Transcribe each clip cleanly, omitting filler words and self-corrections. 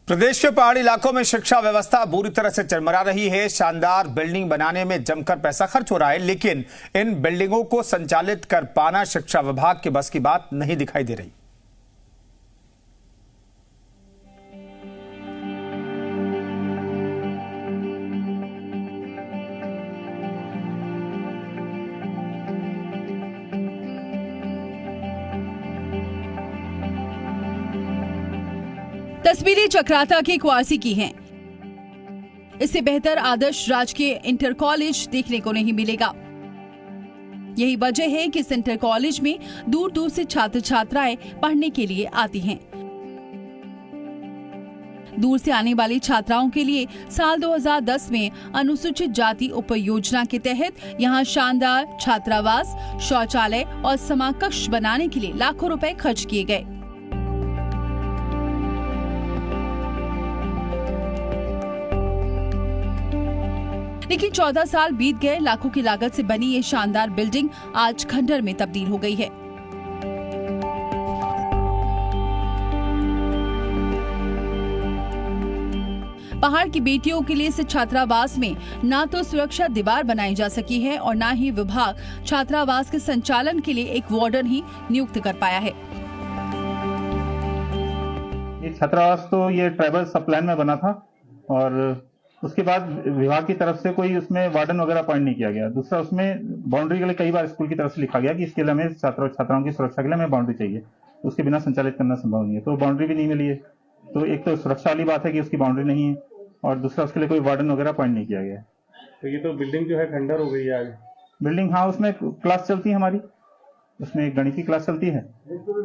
प्रदेश के पहाड़ी इलाकों में शिक्षा व्यवस्था बुरी तरह से चरमरा रही है। शानदार बिल्डिंग बनाने में जमकर पैसा खर्च हो रहा है, लेकिन इन बिल्डिंगों को संचालित कर पाना शिक्षा विभाग के बस की बात नहीं दिखाई दे रही। तस्वीरें चक्राता के क्वासी की हैं। इससे बेहतर आदर्श राजकीय इंटर कॉलेज देखने को नहीं मिलेगा। यही वजह है कि इस इंटर कॉलेज में दूर दूर से छात्र छात्राएं पढ़ने के लिए आती हैं। दूर से आने वाली छात्राओं के लिए साल 2010 में अनुसूचित जाति उपयोजना के तहत यहां शानदार छात्रावास, शौचालय और समाकक्ष बनाने के लिए लाखों रुपए खर्च किए गए। लेकिन 14 साल बीत गए, लाखों की लागत से बनी ये शानदार बिल्डिंग आज खंडहर में तब्दील हो गई है। पहाड़ की बेटियों के लिए इस छात्रावास में ना तो सुरक्षा दीवार बनाई जा सकी है और ना ही विभाग छात्रावास के संचालन के लिए एक वार्डन ही नियुक्त कर पाया है। ये छात्रावास तो ये ट्राइबल सब प्लान में बना था और उसके बाद विभाग की तरफ से कोई उसमें वार्डन वगैरह अपॉइंट नहीं किया गया। दूसरा, उसमें बाउंड्री के लिए कई बार स्कूल की तरफ से लिखा गया कि इसके लिए हमें छात्राओं की सुरक्षा के लिए हमें बाउंड्री चाहिए, उसके बिना संचालित करना संभव नहीं है। तो बाउंड्री भी नहीं मिली है। तो एक तो सुरक्षा वाली बात है कि उसकी बाउंड्री नहीं है और दूसरा, उसके लिए कोई वार्डन वगैरह अपॉइंट नहीं किया गया। तो ये तो बिल्डिंग जो है खंडर हो गई है आज। बिल्डिंग, हाँ, उसमें क्लास चलती है हमारी, उसमें एक गणित की क्लास चलती है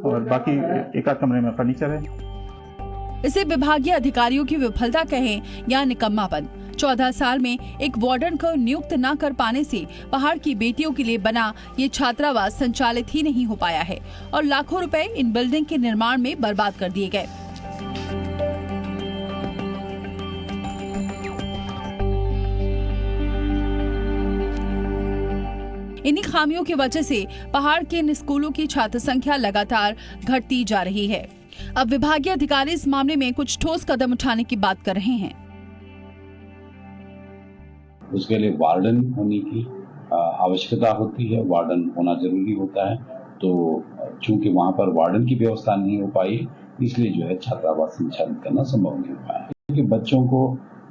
और बाकी एक आध कमरे में फर्नीचर है। इसे विभागीय अधिकारियों की विफलता कहें या निकम्मापन। 14 साल में एक वार्डन को नियुक्त न कर पाने से पहाड़ की बेटियों के लिए बना ये छात्रावास संचालित ही नहीं हो पाया है और लाखों रुपए इन बिल्डिंग के निर्माण में बर्बाद कर दिए गए। इन्हीं खामियों की वजह से पहाड़ के इन स्कूलों की छात्र संख्या लगातार घटती जा रही है। अब विभागीय अधिकारी इस मामले में कुछ ठोस कदम उठाने की बात कर रहे हैं। उसके लिए वार्डन होने की आवश्यकता होती है, वार्डन होना जरूरी होता है। तो चूंकि वहां पर वार्डन की व्यवस्था नहीं हो पाई, इसलिए जो है छात्रावास संचालित करना संभव नहीं हो पाया। क्योंकि बच्चों को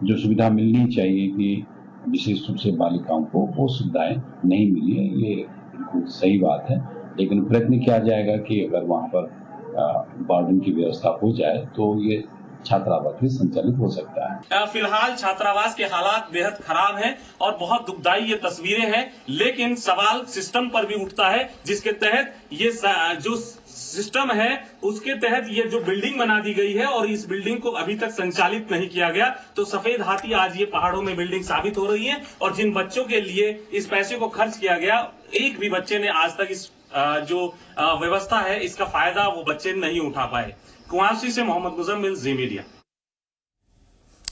जो सुविधा मिलनी चाहिए कि विशेष रूप से बालिकाओं को वो सुविधाएं नहीं मिली है, ये बिल्कुल सही बात है। लेकिन प्रयत्न किया जाएगा कि अगर वहां पर वार्डन की व्यवस्था हो जाए तो ये छात्रावास भी संचालित हो सकता है। फिलहाल छात्रावास के हालात बेहद खराब हैं और बहुत दुखदायी ये तस्वीरें हैं, लेकिन सवाल सिस्टम पर भी उठता है, जिसके तहत ये जो सिस्टम है उसके तहत ये जो बिल्डिंग बना दी गई है और इस बिल्डिंग को अभी तक संचालित नहीं किया गया। तो सफेद हाथी आज ये पहाड़ों में बिल्डिंग साबित हो रही है और जिन बच्चों के लिए इस पैसे को खर्च किया गया, एक भी बच्चे ने आज तक इस जो व्यवस्था है इसका फायदा वो बच्चे नहीं उठा पाए। कुआसी से मोहम्मद मुजम्मिल, जी मीडिया।